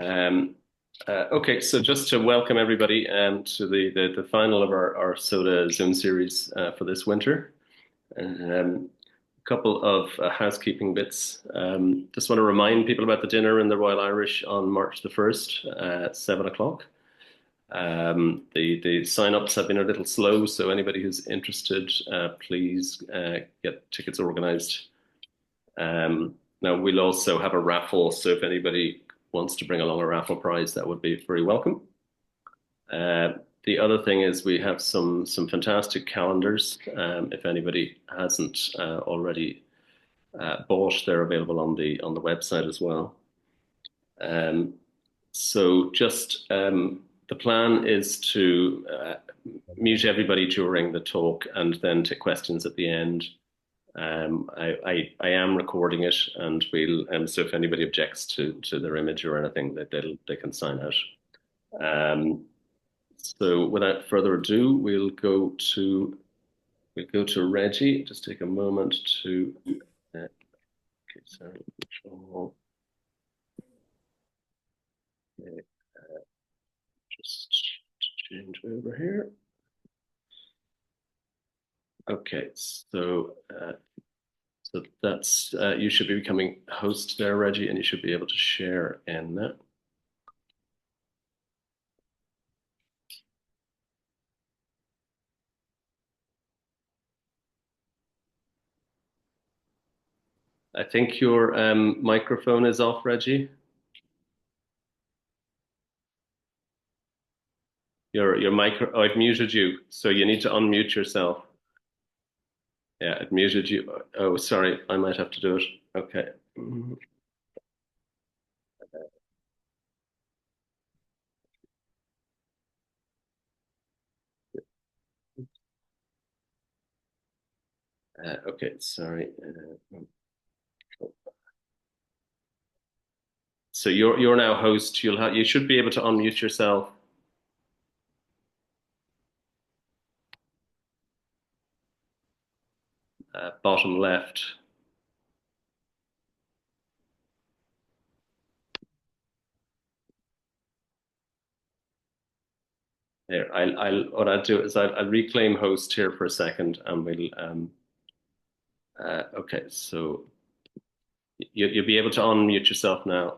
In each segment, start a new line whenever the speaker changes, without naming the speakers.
Okay, so just to welcome everybody to the final of our Soda Zoom series for this winter. A couple of housekeeping bits. Just want to remind people about the dinner in the Royal Irish on March the 1st at 7 o'clock. The sign-ups have been a little slow, so anybody who's interested, please get tickets organized. Now, we'll also have a raffle, so if anybody wants to bring along a raffle prize, that would be very welcome. The other thing is we have some fantastic calendars. If anybody hasn't already bought, they're available on the website as well. So just the plan is to mute everybody during the talk and then take questions at the end. I am recording it, and we'll so if anybody objects to their image or anything, that they can sign out. So without further ado, we'll go to Reggie. Just take a moment to okay, sorry, control. Okay, just change over here. Okay, so that's you should be becoming host there, Reggie, and you should be able to share in that. I think your microphone is off, Reggie. Your micro. Oh, I've muted you, so you need to unmute yourself. Yeah, I've muted you. Oh, sorry, I might have to do it. Okay. Okay, sorry. So you're now host. You should be able to unmute yourself. Bottom left. There. What I'll do is I'll reclaim host here for a second, and we'll okay. So you'll be able to unmute yourself now.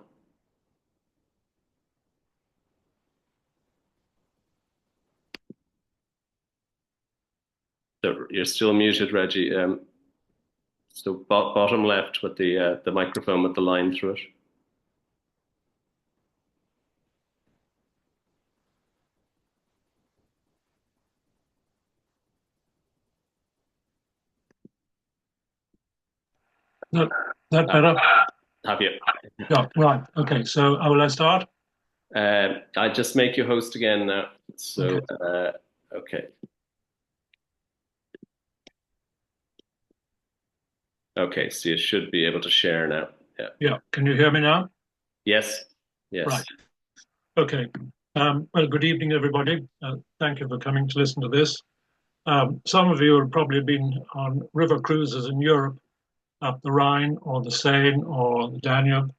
So you're still muted, Reggie. So bottom left with the microphone with the line through it.
That better?
Have you?
Yeah, right. Okay, so will I start?
I just make you host again now. So,
okay.
Okay. Okay, so you should be able to share now. Yeah.
Yeah, can you hear me now?
Yes. Yes.
Right. Okay. Well, good evening, everybody. Thank you for coming to listen to this. Some of you have probably been on river cruises in Europe, up the Rhine or the Seine or the Danube,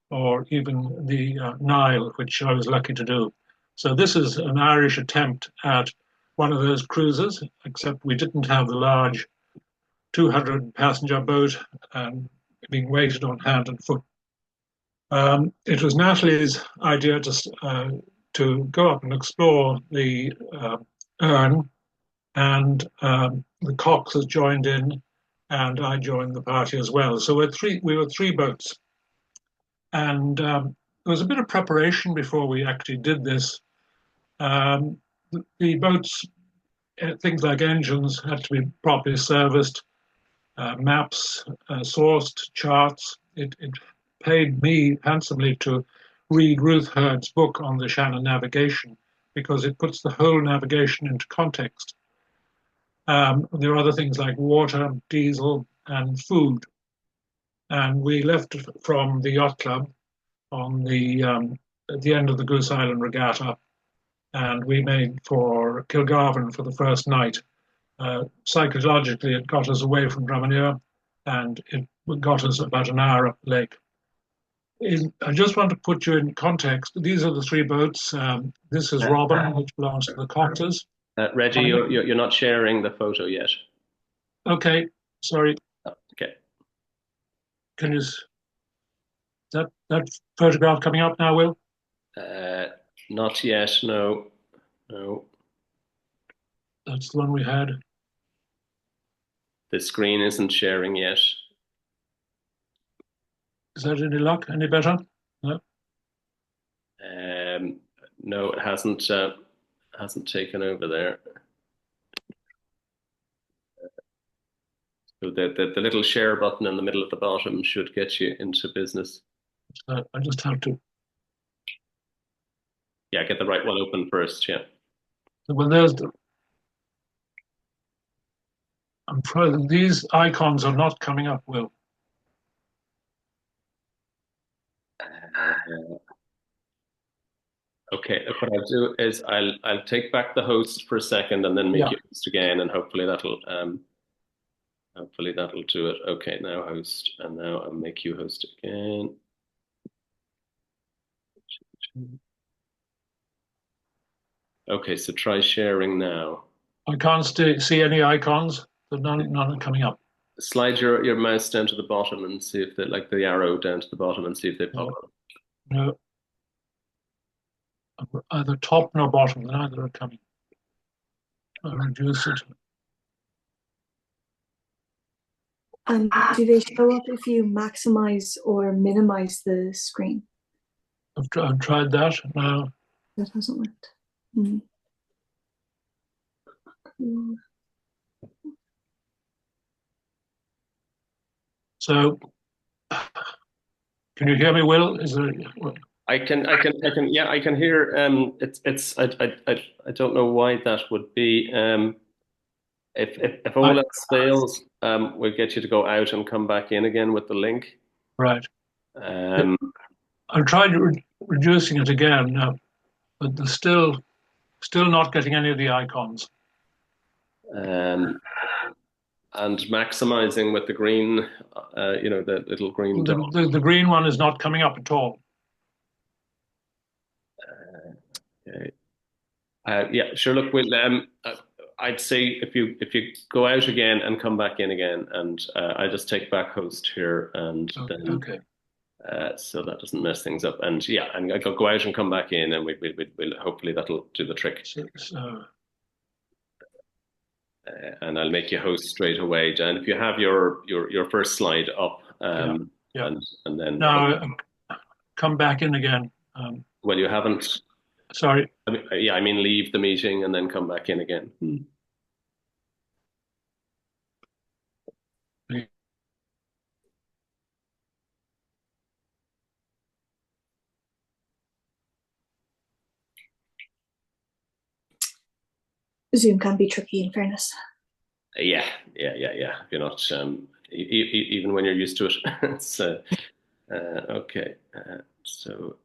or even the Nile, which I was lucky to do. So this is an Irish attempt at one of those cruises, except we didn't have the large 200 passenger boat being weighted on hand and foot. It was Natalie's idea to go up and explore the Erne, and the Cox has joined in, and I joined the party as well. So we were three boats, and there was a bit of preparation before we actually did this. The boats, things like engines, had to be properly serviced, maps sourced, charts. It paid me handsomely to read Ruth Hurd's book on the Shannon navigation, because it puts the whole navigation into context. There are other things like water, diesel, and food. And we left from the yacht club on at the end of the Goose Island Regatta, and we made for Kilgarvan for the first night. Psychologically, it got us away from Drummondere, and it got us about an hour up the lake. I just want to put you in context. These are the three boats. This is
Uh,
Robin, which belongs to the Cotters.
Reggie, you're not sharing the photo yet.
Okay, sorry.
Oh, okay.
Can you that photograph coming up now, Will?
Uh, Not yet. No, no.
That's the one we had.
The screen isn't sharing yet.
Is that any luck? Any better? No.
Um, no, it hasn't taken over there. So the little share button in the middle of the bottom should get you into business.
I just have to.
Yeah, get the right one open first. Yeah.
Well, there's the. I'm afraid these icons are not coming up, Will.
Uh, okay. What I'll do is I'll take back the host for a second and then make
Yeah.
you host again, and hopefully that'll do it. Okay, now host, and now I'll make you host again. Okay, so try sharing now.
I can't see any icons. So none are coming up.
Slide your mouse down to the bottom and see if the arrow down to the bottom and see if they pop up.
No, either top nor bottom. Neither are coming. I'll reduce it.
And do they show up if you maximize or minimize the screen?
I've tried that. No.
That hasn't worked. Mm.
So, can you hear me, Will? Is there?
I can yeah, I can hear. I don't know why that would be. If all else fails, we'll get you to go out and come back in again with the link.
Right.
Um,
I've tried reducing it again, but they're still not getting any of the icons.
and maximizing with the green, the little green dot.
The green one is not coming up at all.
Okay. Yeah, sure. Look, I'd say if you go out again and come back in again, and I just take back host here, and then
Okay.
So that doesn't mess things up. And yeah, and I go out and come back in, and we'll hopefully that'll do the trick. And I'll make you host straight away, Jan. If you have your first slide up,
yeah.
And then
now come back in again.
Well, you haven't.
Sorry.
I mean, leave the meeting and then come back in again.
Zoom can be tricky, in fairness.
Yeah. If you're not, even when you're used to it, it's okay. So.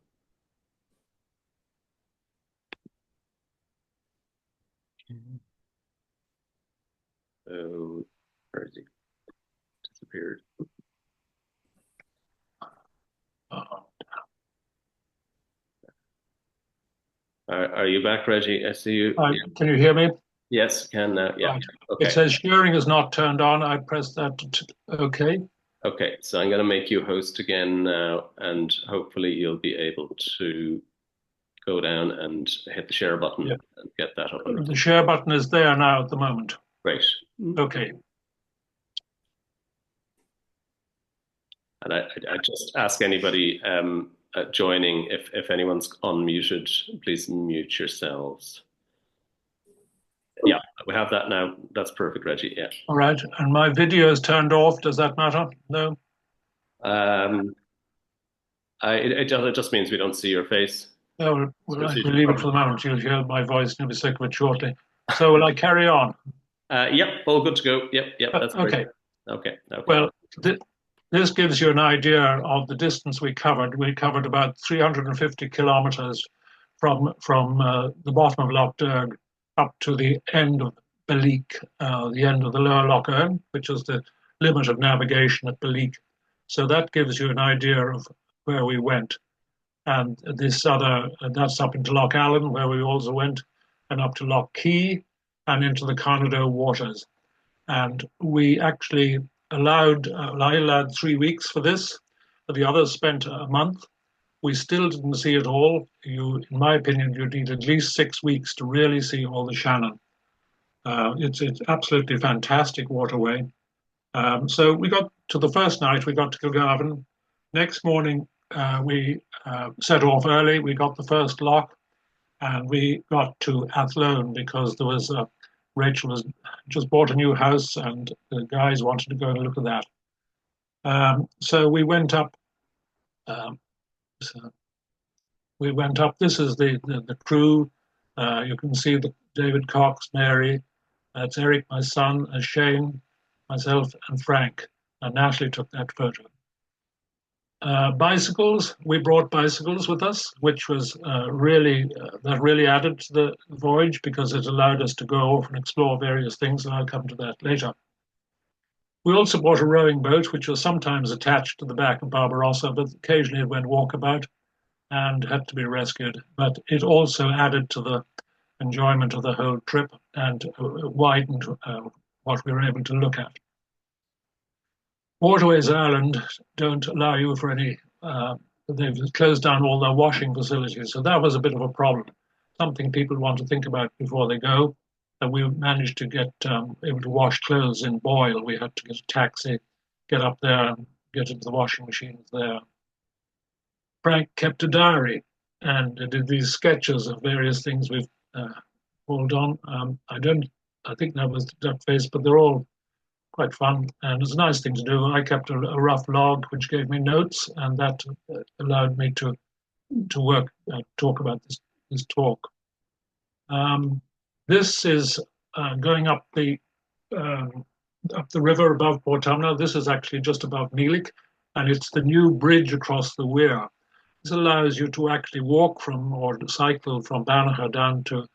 Oh, where is he? Disappeared. Are you back, Reggie? I see you.
Can you hear me?
Yes, can now. Yeah.
Right.
Okay.
It says sharing is not turned on. I press that. Okay.
Okay, so I'm going to make you host again now, and hopefully you'll be able to go down and hit the share button and get that up.
The share button is there now at the moment.
Great.
Okay.
And I just ask anybody joining, if anyone's unmuted, please mute yourselves. Yeah, we have that now. That's perfect, Reggie. Yeah.
All right. And my video is turned off. Does that matter? No.
It just means we don't see your face.
Oh, well, I will leave it for the moment. You'll hear my voice and you'll be sick of it shortly. So will I carry on?
Yep, all good to go. Yep, that's
okay.
Okay.
Well, this gives you an idea of the distance we covered. We covered about 350 kilometers from the bottom of Lough Derg up to the end of Beleek, the end of the lower Lough Erne, which is the limit of navigation at Beleek. So that gives you an idea of where we went. And that's up into Loch Allen, where we also went, and up to Loch Key, and into the Carnarvon waters. And we actually I allowed 3 weeks for this, but the others spent a month. We still didn't see it all. In my opinion, you need at least 6 weeks to really see all the Shannon. It's absolutely fantastic waterway. So we got to the first night, we got to Kilgarvan. Next morning, we set off early. We got the first lock, and we got to Athlone because there was Rachel has just bought a new house, and the guys wanted to go and look at that. So we went up. So we went up. This is the crew. You can see David Cox, Mary. It's Eric, my son, Shane, myself, and Frank. And Natalie took that photo. Bicycles. We brought bicycles with us, which was that really added to the voyage because it allowed us to go off and explore various things, and I'll come to that later. We also bought a rowing boat, which was sometimes attached to the back of Barbarossa, but occasionally it went walkabout and had to be rescued. But it also added to the enjoyment of the whole trip and widened what we were able to look at. Waterways Ireland don't allow you for any, they've closed down all their washing facilities, so that was a bit of a problem. Something people want to think about before they go. And we managed to get able to wash clothes in Boyle. We had to get a taxi, get up there and get into the washing machines there. Frank kept a diary and did these sketches of various things we've pulled on. I think that was the duck face, but they're all quite fun, and it's a nice thing to do. I kept a rough log, which gave me notes, and that allowed me to talk about this talk. This is going up the river above Portumna. This is actually just above Beleek, and it's the new bridge across the weir. This allows you to actually walk or cycle from Ballina down to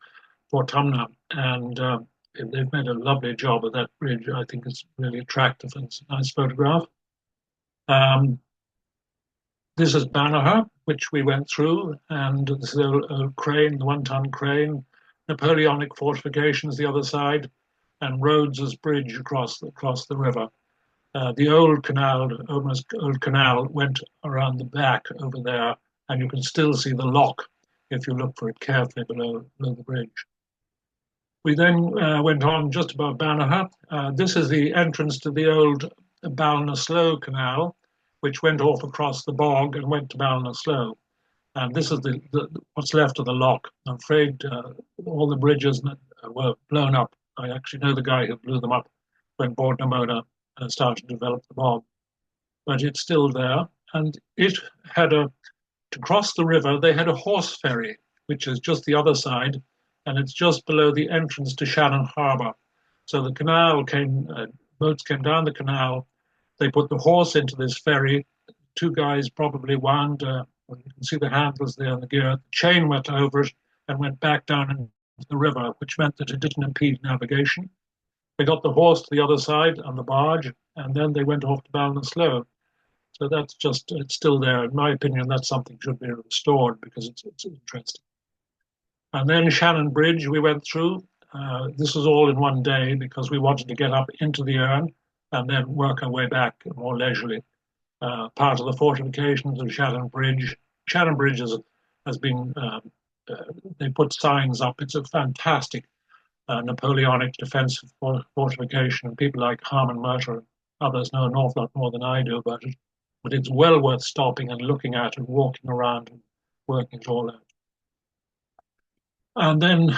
Portumna, and they've made a lovely job of that bridge. I think it's really attractive and it's a nice photograph. This is Banagher, which we went through, and this is a crane, the one-ton crane, Napoleonic fortifications the other side, and Rhodes's bridge across the river. The old canal, almost old canal, went around the back over there, and you can still see the lock if you look for it carefully below the bridge. We then went on just above Banagher. This is the entrance to the old Ballina Canal, which went off across the bog and went to Ballina. And this is what's left of the lock. I'm afraid all the bridges were blown up. I actually know the guy who blew them up when Port Namona started to develop the bog. But it's still there. And it had to cross the river, they had a horse ferry, which is just the other side, and it's just below the entrance to Shannon Harbour. So the canal boats came down the canal, they put the horse into this ferry, two guys probably wound, you can see the handles there and the gear, the chain went over it and went back down into the river, which meant that it didn't impede navigation. They got the horse to the other side on the barge, and then they went off to Ballina. So it's still there. In my opinion, that's something should be restored because it's interesting. And then Shannon Bridge we went through. This was all in one day because we wanted to get up into the Erne and then work our way back more leisurely. Part of the fortifications of Shannon Bridge. Shannon Bridge has been, they put signs up. It's a fantastic Napoleonic defensive fortification, and people like Harman Murter and others know an awful lot more than I do about it. But it's well worth stopping and looking at and walking around and working it all out. And then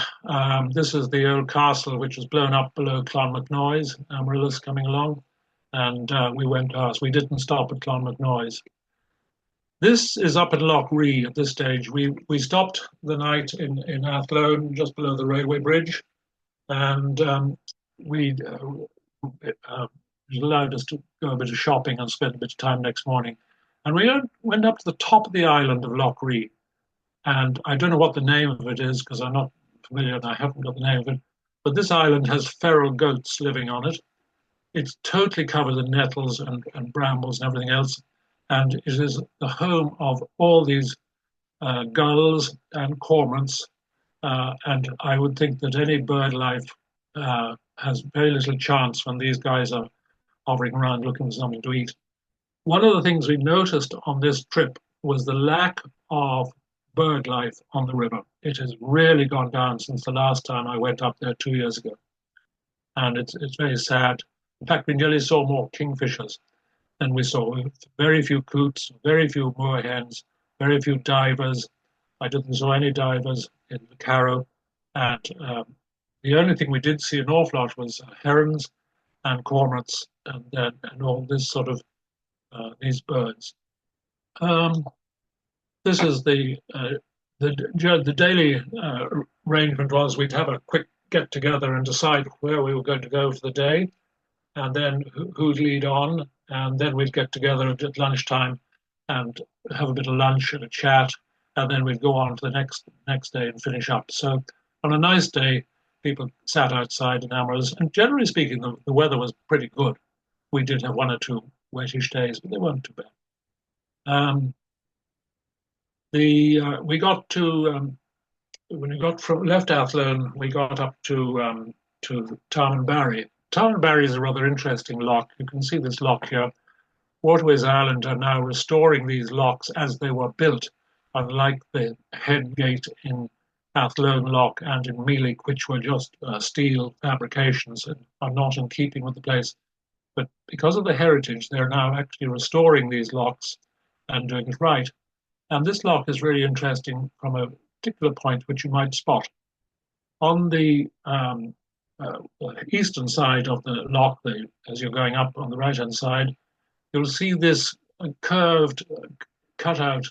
this is the old castle, which was blown up below Clonmacnoise, Amaryllis coming along. And we went past. We didn't stop at Clonmacnoise. This is up at Loch Ree at this stage. We stopped the night in Athlone, just below the railway bridge. And it allowed us to go a bit of shopping and spend a bit of time next morning. And we went up to the top of the island of Loch Ree. And I don't know what the name of it is because I'm not familiar and I haven't got the name of it. But this island has feral goats living on it. It's totally covered in nettles and brambles and everything else. and it is the home of all these gulls and cormorants, and I would think that any bird life has very little chance when these guys are hovering around looking for something to eat. One of the things we noticed on this trip was the lack of bird life on the river. It has really gone down since the last time I went up there 2 years ago. And it's very sad. In fact, we nearly saw more kingfishers than we saw. Very few coots, very few moorhens, very few divers. I didn't saw any divers in the Carrow. And the only thing we did see an awful lot was herons and cormorants and all this sort of these birds. Um, this is the daily arrangement was we'd have a quick get together and decide where we were going to go for the day, and then who'd lead on, and then we'd get together at lunchtime and have a bit of lunch and a chat, and then we'd go on to the next day and finish up. So on a nice day, people sat outside in Amherst, and generally speaking, the weather was pretty good. We did have one or two wettish days, but they weren't too bad. We got to when we got from left Athlone, we got up to Tarmanbarry. Tarmanbarry is a rather interesting loch. You can see this loch here. Waterways Ireland are now restoring these lochs as they were built, unlike the head gate in Athlone Loch and in Beleek, which were just steel fabrications and are not in keeping with the place. But because of the heritage, they're now actually restoring these lochs and doing it right. And this loch is really interesting from a particular point which you might spot. On the eastern side of the loch, as you're going up on the right-hand side, you'll see this curved cutout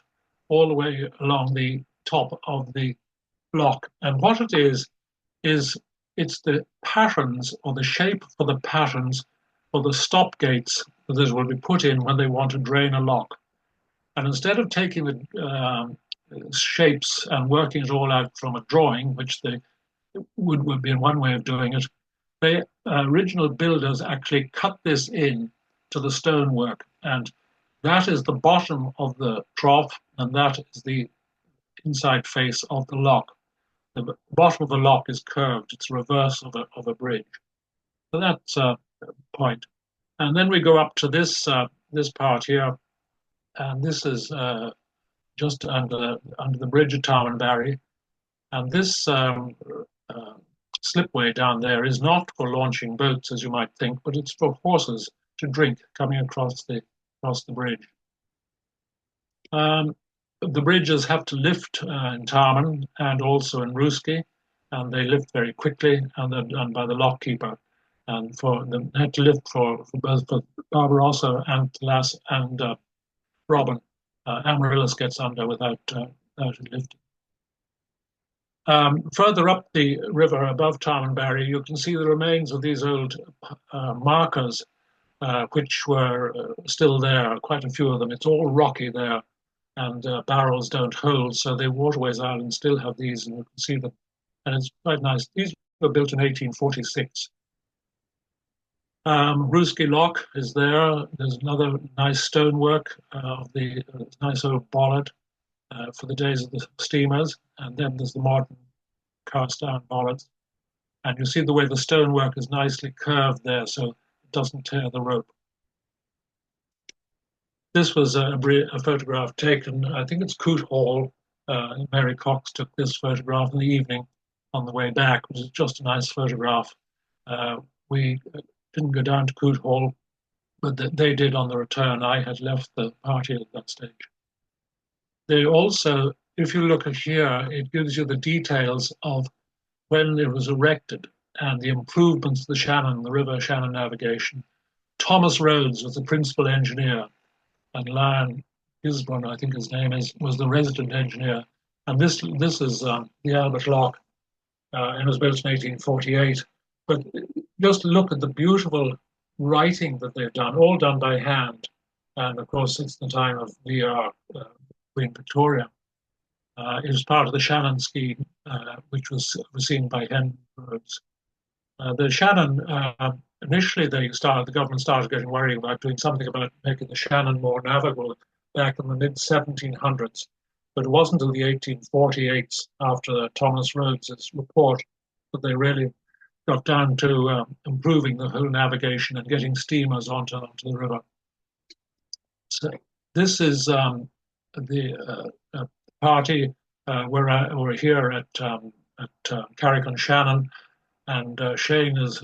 all the way along the top of the loch. And what it is it's the patterns or the shape for the patterns for the stop gates that will be put in when they want to drain a loch. And instead of taking the shapes and working it all out from a drawing, which they would be one way of doing it, the original builders actually cut this in to the stonework. And that is the bottom of the trough, and that is the inside face of the loch. The bottom of the loch is curved. It's the reverse of a bridge. So that's a point. And then we go up to this part here, and this is just under the bridge at Tarmanbarry. And this slipway down there is not for launching boats, as you might think, but it's for horses to drink coming across the bridge. The bridges have to lift in Tarman and also in Ruski, and they lift very quickly, and they're done by the lock keeper. And they had to lift for both for Barbarossa and Lass and Robin. Amaryllis gets under without it lifting. Further up the river above Tarmanbarry, you can see the remains of these old markers, which were still there, quite a few of them. It's all rocky there, and barrels don't hold, so the Waterways Island still have these, and you can see them. And it's quite nice. These were built in 1846. Ruski Loch is there. There's another nice stonework of the nice old bollard for the days of the steamers, and then there's the modern cast iron bollards. And you see the way the stonework is nicely curved there so it doesn't tear the rope. This was a photograph taken, I think it's Coot Hall. Mary Cox took this photograph in the evening on the way back, which is just a nice photograph. We didn't go down to Coot Hall, but they did on the return. I had left the party at that stage. They also, if you look at here, it gives you the details of when it was erected and the improvements of the Shannon, the River Shannon navigation. Thomas Rhodes was the principal engineer, and Lion Gisborne, I think his name is, was the resident engineer. And this is the Albert Loch, and it was built in 1848. But just look at the beautiful writing that they've done, all done by hand. And of course, since the time of VR, Queen Victoria. It was part of the Shannon scheme, which was overseen by Henry Rhodes. The Shannon initially the government started getting worried about doing something about making the Shannon more navigable back in the mid 1700s. But it wasn't until the 1848s, after Thomas Rhodes's report, that they really got down to improving the whole navigation and getting steamers onto the river. So this is the party. We're here at Carrick-on-Shannon, and Shane is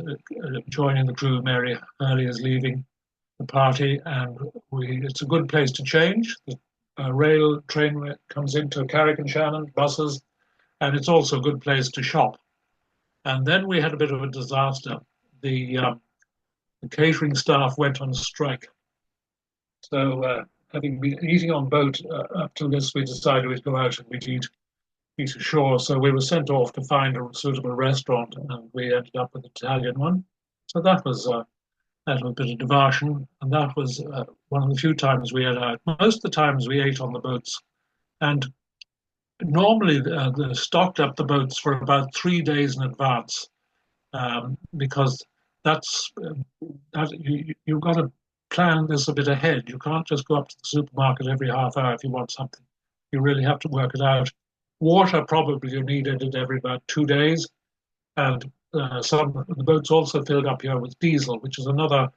joining the crew. Mary Hurley is leaving the party, and it's a good place to change. The rail train comes into Carrick-on-Shannon, buses, and it's also a good place to shop. And then we had a bit of a disaster. The catering staff went on strike. So having been eating on boat up to this, we decided we'd go out and we'd eat ashore. So we were sent off to find a suitable restaurant, and we ended up with an Italian one. So that was a bit of diversion, and that was one of the few times we ate out. Most of the times we ate on the boats, and normally they stocked up the boats for about 3 days in advance, because you've got to plan this a bit ahead. You can't just go up to the supermarket every half hour if you want something. You really have to work it out. Water probably you needed it every about 2 days, and the boats also filled up here with diesel, which is another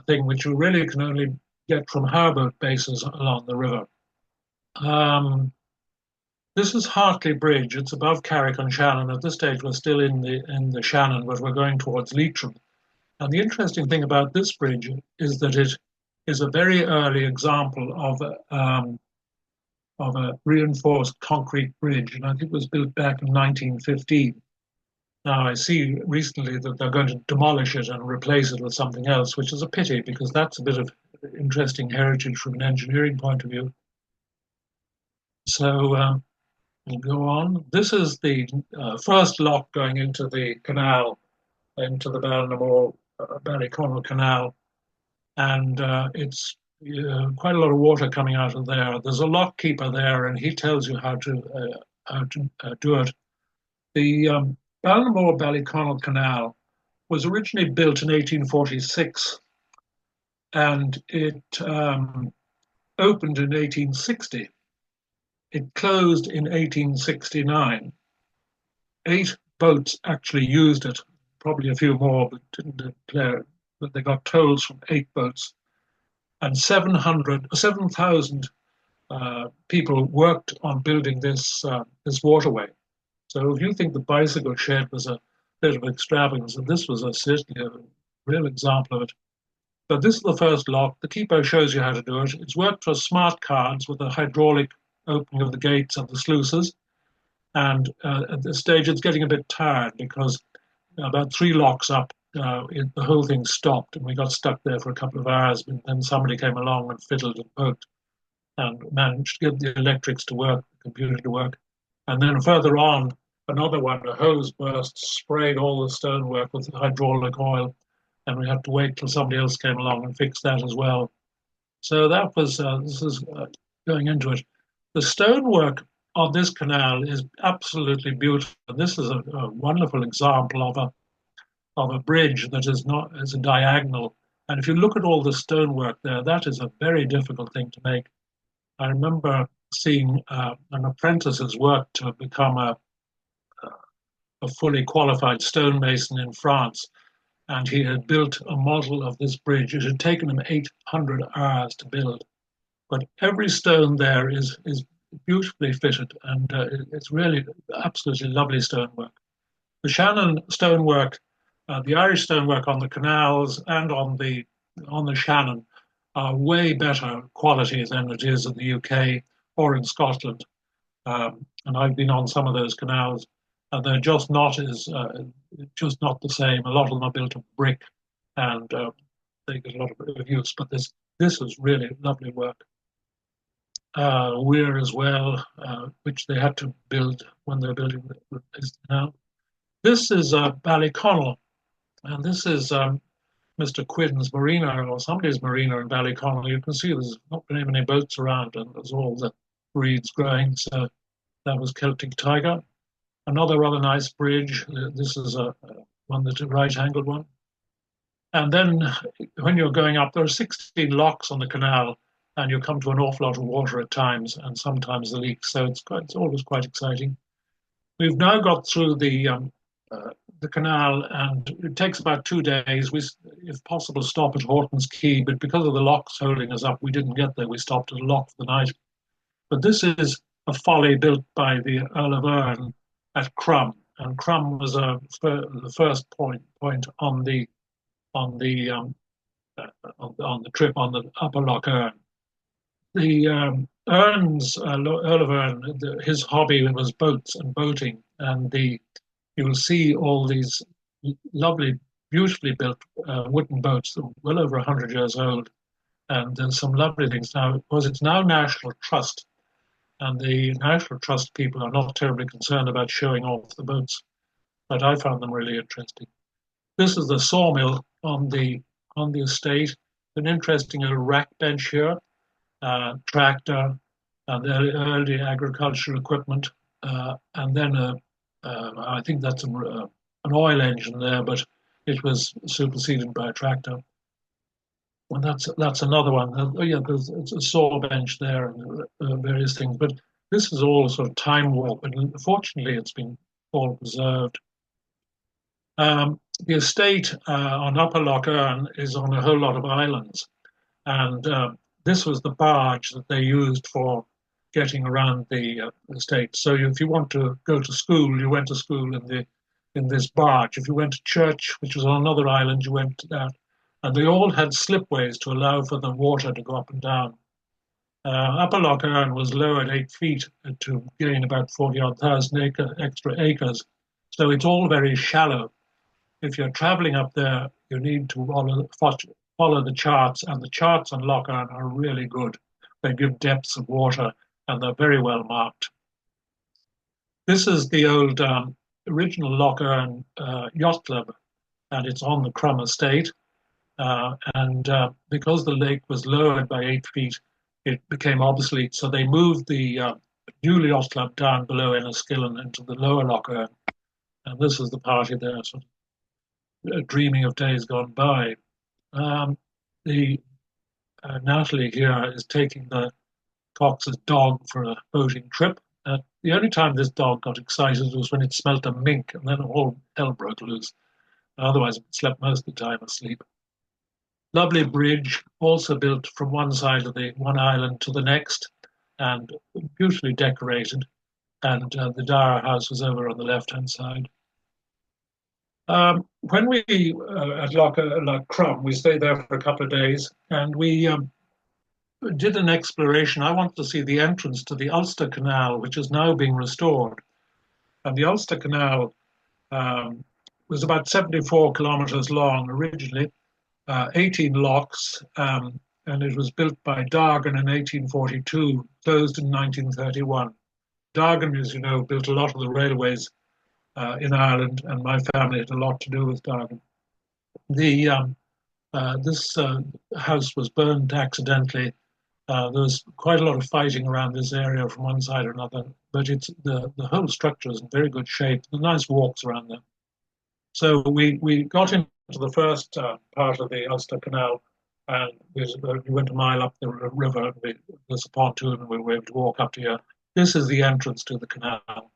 thing which you really can only get from powerboat bases along the river. This is Hartley Bridge. It's above Carrick-on-Shannon. At this stage, we're still in the Shannon, but we're going towards Leitrim. And the interesting thing about this bridge is that it is a very early example of a reinforced concrete bridge, and I think it was built back in 1915. Now, I see recently that they're going to demolish it and replace it with something else, which is a pity because that's a bit of interesting heritage from an engineering point of view. So we'll go on. This is the first lock going into the canal, into the Ballina Canal, and it's quite a lot of water coming out of there. There's a lock keeper there, and he tells you how to do it. The Ballinamore-Ballyconnell Canal was originally built in 1846, and it opened in 1860. It closed in 1869. 8 boats actually used it, probably a few more, but didn't declare. But they got tolls from 8 boats, and 7,000 people worked on building this waterway. So if you think the bicycle shed was a bit of extravagance, and this was certainly a real example of it. But this is the first lock. The keeper shows you how to do it. It's worked for smart cards with a hydraulic opening of the gates and the sluices. And at this stage, it's getting a bit tired because about 3 locks up, the whole thing stopped, and we got stuck there for a couple of hours. And then somebody came along and fiddled and poked and managed to get the electrics to work, the computer to work. And then further on, another one, a hose burst, sprayed all the stonework with hydraulic oil, and we had to wait till somebody else came along and fixed that as well. So that was this is going into it. The stonework on this canal is absolutely beautiful. This is a wonderful example of a bridge that is a diagonal. And if you look at all the stonework there, that is a very difficult thing to make. I remember seeing an apprentice's work to become a fully qualified stonemason in France, and he had built a model of this bridge. It had taken him 800 hours to build, but every stone there is beautifully fitted, and it's really absolutely lovely stonework. The Shannon stonework, the Irish stonework on the canals and on the Shannon are way better quality than it is in the UK or in Scotland. And I've been on some of those canals, and they're just not the same. A lot of them are built of brick, and they get a lot of use. But this is really lovely work. Weir as well, which they had to build when they're building this canal. This is Ballyconnell, and this is Mr. Quinn's marina, or somebody's marina in Ballyconnell. You can see there's not very many boats around, and there's all the reeds growing. So that was Celtic Tiger. Another rather nice bridge. This is one that's a right-angled one. And then when you're going up, there are 16 locks on the canal, and you come to an awful lot of water at times, and sometimes the leaks. So it's always quite exciting. We've now got through the canal, and it takes about 2 days. We, if possible, stop at Horton's Quay, but because of the locks holding us up, we didn't get there. We stopped at a lock for the night. But this is a folly built by the Earl of Erne at Crum, and Crum was the first point on the on the trip on the Upper Loch Erne. The Earl of Erne, his hobby was boats and boating, and you will see all these lovely, beautifully built wooden boats, well over 100 years old, and there's some lovely things now. Because it's now National Trust, and the National Trust people are not terribly concerned about showing off the boats, but I found them really interesting. This is the sawmill on the estate. An interesting little rack bench here, tractor, and early agricultural equipment, and then I think that's an oil engine there, but it was superseded by a tractor. And that's another one. Yeah, it's a saw bench there and various things. But this is all sort of time warp, and fortunately, it's been all preserved. The estate on Upper Loch Erne is on a whole lot of islands, and this was the barge that they used for getting around the estate. So if you want to go to school, you went to school in this barge. If you went to church, which was on another island, you went to that. And they all had slipways to allow for the water to go up and down. Upper Loch Erne was lowered 8 feet to gain about 40-odd thousand extra acres. So it's all very shallow. If you're traveling up there, you need to follow the charts, and the charts on Loch Erne are really good. They give depths of water, and they're very well marked. This is the old original Loch Erne Yacht Club, and it's on the Crum estate. And because the lake was lowered by 8 feet, it became obsolete. So they moved the new Yacht Club down below Enniskillen into the lower Loch Erne. And this is the party there, sort of dreaming of days gone by. The Natalie here is taking the Cox's dog for a boating trip. The only time this dog got excited was when it smelt a mink, and then all hell broke loose. Otherwise, it slept most of the time asleep. Lovely bridge, also built from one side of the one island to the next, and beautifully decorated. And the Dara house was over on the left-hand side. When we at Loch Crum, we stayed there for a couple of days, and we did an exploration. I wanted to see the entrance to the Ulster Canal, which is now being restored. And the Ulster Canal was about 74 kilometres long originally, 18 locks, and it was built by Dargan in 1842, closed in 1931. Dargan, as you know, built a lot of the railways in Ireland, and my family had a lot to do with Dargan. This house was burned accidentally. There was quite a lot of fighting around this area from one side or another, but the whole structure is in very good shape. There's nice walks around there. So we got into the first part of the Ulster Canal, and we went a mile up the river. There's a pontoon, and we were able to walk up to here. This is the entrance to the canal,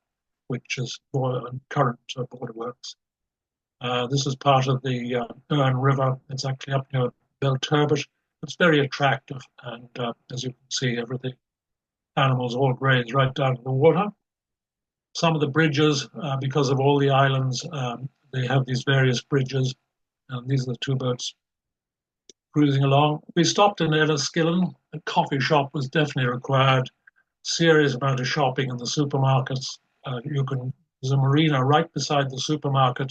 which is current border works. This is part of the Erne River. It's actually up near Belturbet. It's very attractive, and as you can see, everything, animals all graze right down to the water. Some of the bridges, because of all the islands, they have these various bridges, and these are the two boats cruising along. We stopped in Enniskillen. A coffee shop was definitely required. Serious amount of shopping in the supermarkets. There's a marina right beside the supermarket,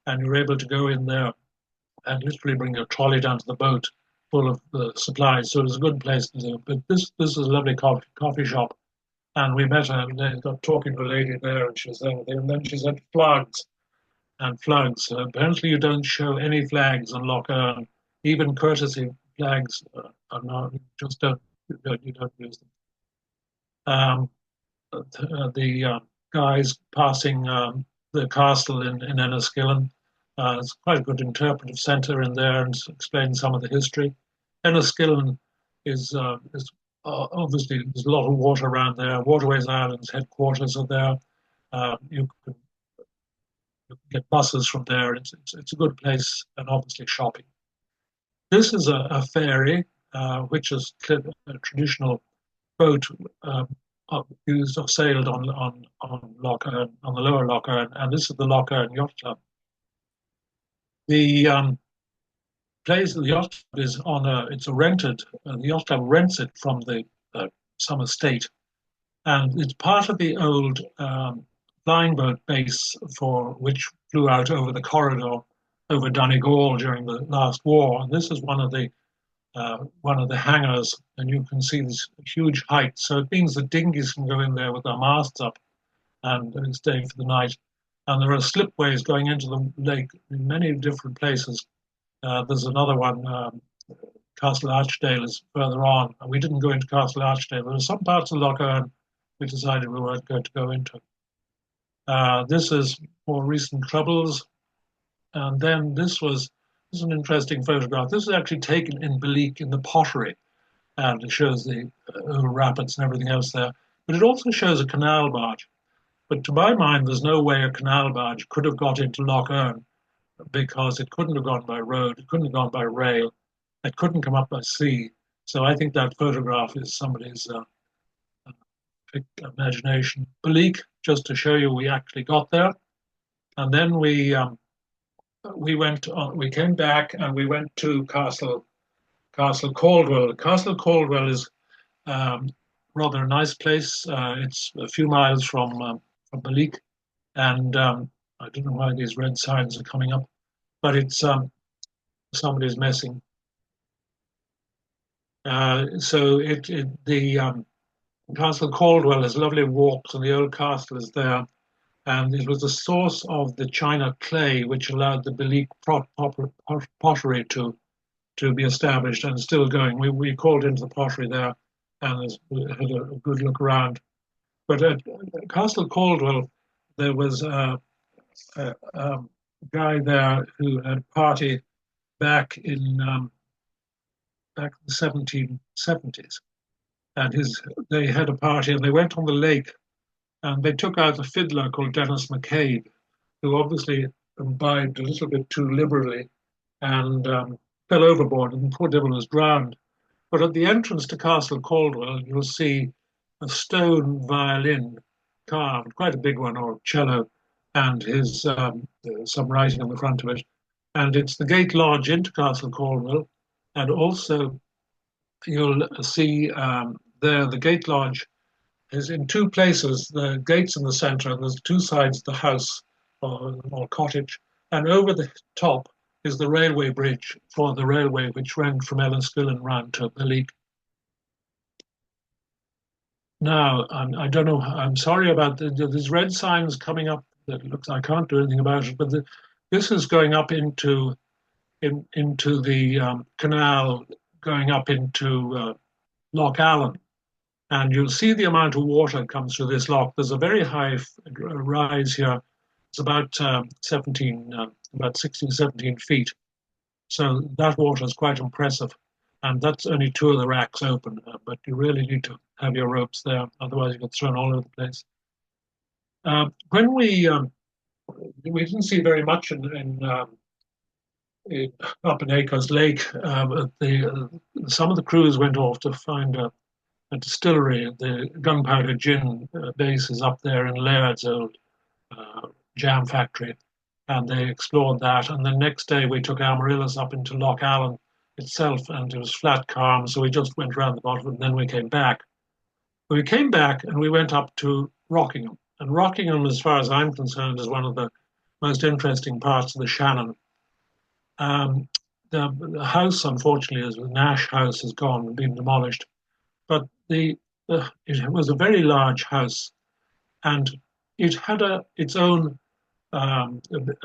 and you're able to go in there and literally bring your trolley down to the boat full of the supplies. So it was a good place to do. But this is a lovely coffee shop, and we met her. Got talking to a lady there, and she was saying, and then she said flags and flags. Apparently, you don't show any flags on Loch Erne, even courtesy flags are not. Just you don't use them. The guys passing the castle in Enniskillen It's quite a good interpretive centre in there and explains some of the history. Enniskillen is obviously there's a lot of water around there. Waterways Island's headquarters are there. You can get buses from there. It's a good place, and obviously shopping. This is a ferry, which is a traditional boat used or sailed on Loch Erne, on the lower Loch Erne, and this is the Loch Erne Yacht Club. The place the yacht club is on it's a rented. The yacht club rents it from the some estate, and it's part of the old flying boat base for which flew out over the corridor over Donegal during the last war. And this is one of the hangars, and you can see this huge height. So it means the dinghies can go in there with their masts up and stay for the night. And there are slipways going into the lake in many different places. There's another one, Castle Archdale is further on. We didn't go into Castle Archdale. There were some parts of Loch Erne we decided we weren't going to go into. This is more recent troubles. And then this is an interesting photograph. This is actually taken in Beleek in the pottery, and it shows the rapids and everything else there. But it also shows a canal barge. But to my mind, there's no way a canal barge could have got into Loch Erne because it couldn't have gone by road, it couldn't have gone by rail, it couldn't come up by sea. So I think that photograph is somebody's imagination. Beleek, just to show you, we actually got there, and then we came back and we went to Castle Caldwell. Castle Caldwell is rather a nice place. It's a few miles from Beleek, and I don't know why these red signs are coming up, but it's somebody's messing. So the Castle Caldwell has lovely walks, and the old castle is there. And it was the source of the china clay which allowed the Beleek pottery to be established and still going. We called into the pottery there and had a good look around. But at Castle Caldwell, there was a guy there who had a party back in the 1770s, and they had a party and they went on the lake. And they took out a fiddler called Dennis McCabe, who obviously imbibed a little bit too liberally and fell overboard, and the poor devil was drowned. But at the entrance to Castle Caldwell, you'll see a stone violin carved, quite a big one, or cello, and some writing on the front of it. And it's the gate lodge into Castle Caldwell, and also you'll see there the gate lodge is in two places. The gate's in the centre, and there's two sides of the house or cottage, and over the top is the railway bridge for the railway which ran from Enniskillen round to Beleek. Now, I don't know, I'm sorry about there's red signs coming up that looks, I can't do anything about it, but this is going up into the canal, going up into Loch Allen. And you'll see the amount of water comes through this loch. There's a very high rise here. It's about 16, 17 feet. So that water is quite impressive. And that's only two of the racks open, but you really need to have your ropes there. Otherwise you get thrown all over the place. When we didn't see very much up in Acres Lake. Some of the crews went off to find a distillery. The gunpowder gin base is up there in Laird's old jam factory, and they explored that. And the next day we took Amaryllis up into Loch Allen itself, and it was flat calm, so we just went round the bottom, and then we came back. We came back and we went up to Rockingham. And Rockingham, as far as I'm concerned, is one of the most interesting parts of the Shannon. The house, unfortunately, the Nash house, has gone and been demolished. But it was a very large house, and it had its own a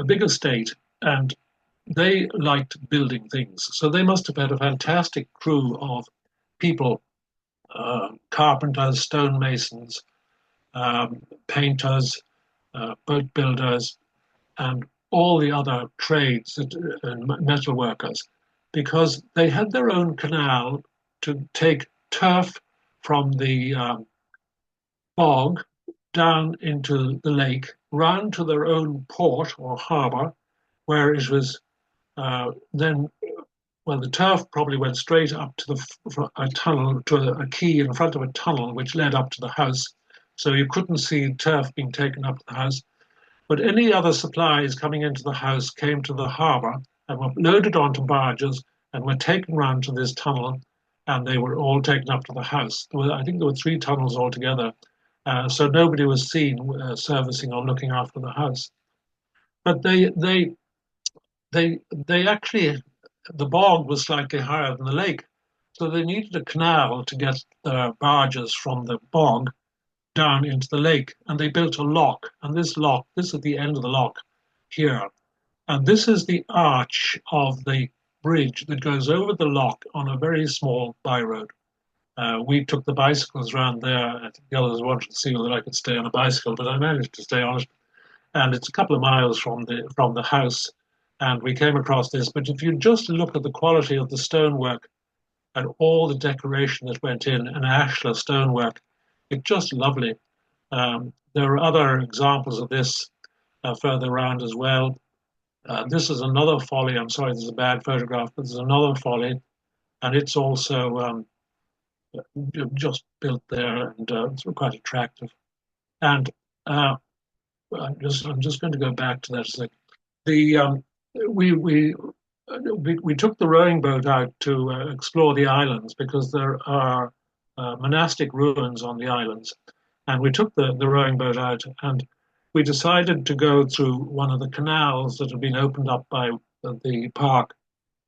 big estate, and they liked building things. So they must have had a fantastic crew of people, carpenters, stonemasons, painters, boat builders, and all the other trades and metal workers, because they had their own canal to take turf from the bog down into the lake, round to their own port or harbour, where it was then, well, the turf probably went straight up to a tunnel, to a quay in front of a tunnel which led up to the house. So you couldn't see turf being taken up to the house. But any other supplies coming into the house came to the harbour and were loaded onto barges and were taken round to this tunnel, and they were all taken up to the house. I think there were 3 tunnels altogether, so nobody was seen servicing or looking after the house. But they actually, the bog was slightly higher than the lake, so they needed a canal to get the barges from the bog down into the lake, and they built a lock. And this is the end of the lock here, and this is the arch of the bridge that goes over the lock on a very small by road. We took the bicycles around there. I think the others wanted to see whether I could stay on a bicycle, but I managed to stay on it. And it's a couple of miles from the house, and we came across this. But if you just look at the quality of the stonework and all the decoration that went in, and ashlar stonework, it's just lovely. There are other examples of this further around as well. This is another folly. I'm sorry, this is a bad photograph, but there's another folly, and it's also just built there, and it's quite attractive. And I'm just going to go back to that a second. The we took the rowing boat out to explore the islands because there are monastic ruins on the islands, and we took the rowing boat out, and we decided to go through one of the canals that have been opened up by the park.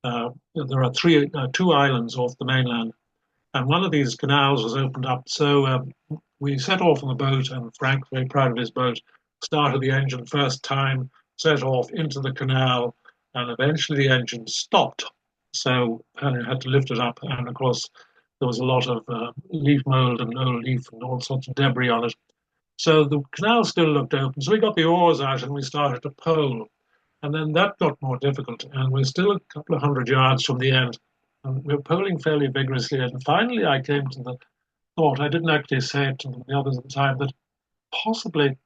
There are 2 islands off the mainland, and one of these canals was opened up. So we set off on the boat, and Frank, very proud of his boat, started the engine first time, set off into the canal, and eventually the engine stopped. So Helen had to lift it up, and of course there was a lot of leaf mold and old leaf and all sorts of debris on it. So the canal still looked open. So we got the oars out and we started to pole. And then that got more difficult, and we're still a couple of 100 yards from the end. And we were poling fairly vigorously. And finally, I came to the thought, I didn't actually say it to the others at the time, that possibly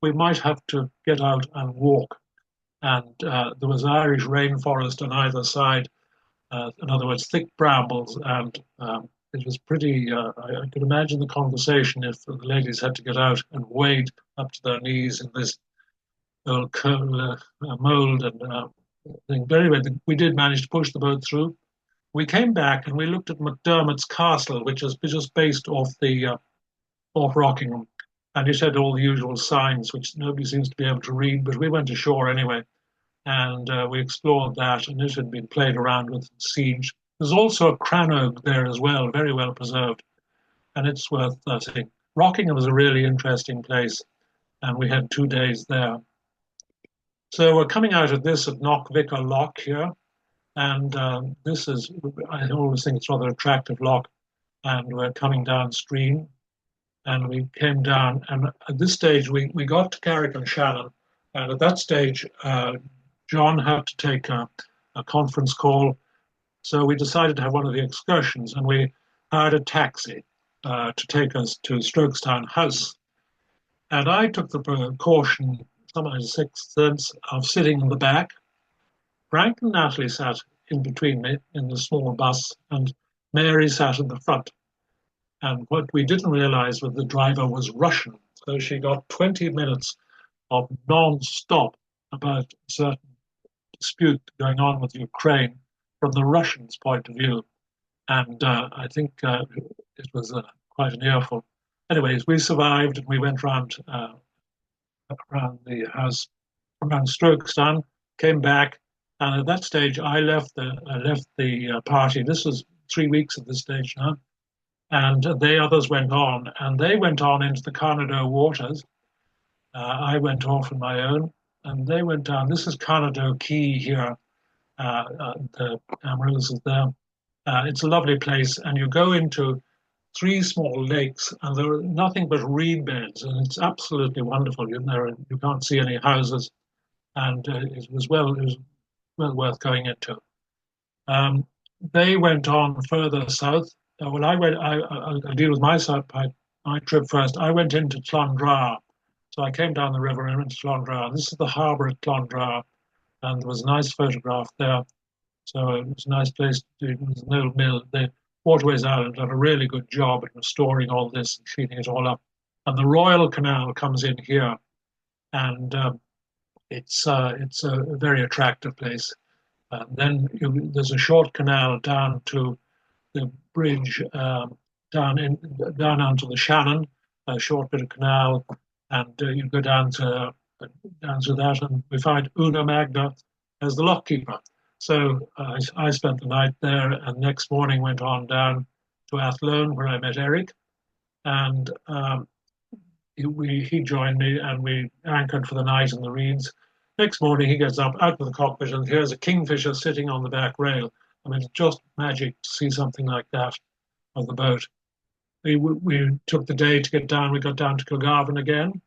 we might have to get out and walk. And there was Irish rainforest on either side, in other words, thick brambles, and it was pretty. I could imagine the conversation if the ladies had to get out and wade up to their knees in this old mold and thing. But anyway, we did manage to push the boat through. We came back and we looked at McDermott's Castle, which is just based off the off Rockingham, and it had all the usual signs which nobody seems to be able to read. But we went ashore anyway, and we explored that, and it had been played around with siege. There's also a crannog there as well, very well preserved, and it's worth seeing. Rockingham is a really interesting place, and we had 2 days there. So we're coming out of this at Knockvicker Lock here, and this is, I always think it's rather attractive lock, and we're coming downstream, and we came down, and at this stage we got to Carrick and Shannon, and at that stage John had to take a conference call, so we decided to have one of the excursions, and we hired a taxi to take us to Strokestown House. And I took the precaution, somehow sixth sense, of sitting in the back. Frank and Natalie sat in between me in the small bus, and Mary sat in the front. And what we didn't realize was the driver was Russian, so she got 20 minutes of non-stop about a certain dispute going on with Ukraine from the Russians' point of view. And I think it was quite an earful. Anyways, we survived, and we went around the house, around Strokestown, came back, and at that stage I left the party. This was 3 weeks at this stage now, and the others went on, and they went on into the Carnadoe waters. I went off on my own, and they went down. This is Carnadoe Quay here. The Amaryllis is there. It's a lovely place, and you go into 3 small lakes, and there are nothing but reed beds, and it's absolutely wonderful. You can't see any houses, and it was well worth going into. Um, they went on further south. Well, I'll deal with my trip first. I went into Clondra. So I came down the river and went to Clondra. This is the harbour at Clondra, and there was a nice photograph there. So it was a nice place to do. It was an old mill. The Waterways Island done a really good job at restoring all this and cleaning it all up. And the Royal Canal comes in here, and it's a very attractive place. There's a short canal down to the bridge down onto the Shannon, a short bit of canal, and you go down to that, and we find Una Magna as the lock keeper. So I spent the night there, and next morning went on down to Athlone, where I met Eric, and he joined me, and we anchored for the night in the reeds. Next morning, he gets up out of the cockpit, and here's a kingfisher sitting on the back rail. I mean, it's just magic to see something like that of the boat. We took the day to get down. We got down to Kilgarvan again.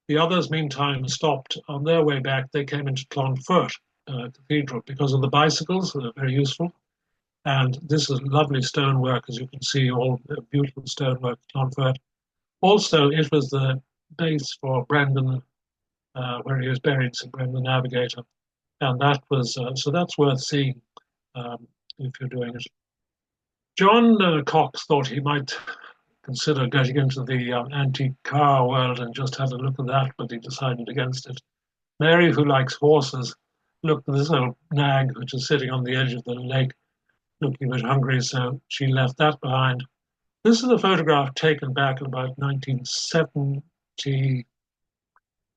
The others, meantime, stopped on their way back. They came into Clonfert Cathedral because of the bicycles. They're very useful. And this is lovely stonework, as you can see, all beautiful stonework at Clonfert. Also, it was the base for Brendan, where he was buried, St. Brendan the Navigator. And that was, so that's worth seeing if you're doing it. John Cox thought he might consider getting into the antique car world and just have a look at that, but he decided against it. Mary, who likes horses, looked at this old nag which is sitting on the edge of the lake, looking a bit hungry, so she left that behind. This is a photograph taken back in about 1970,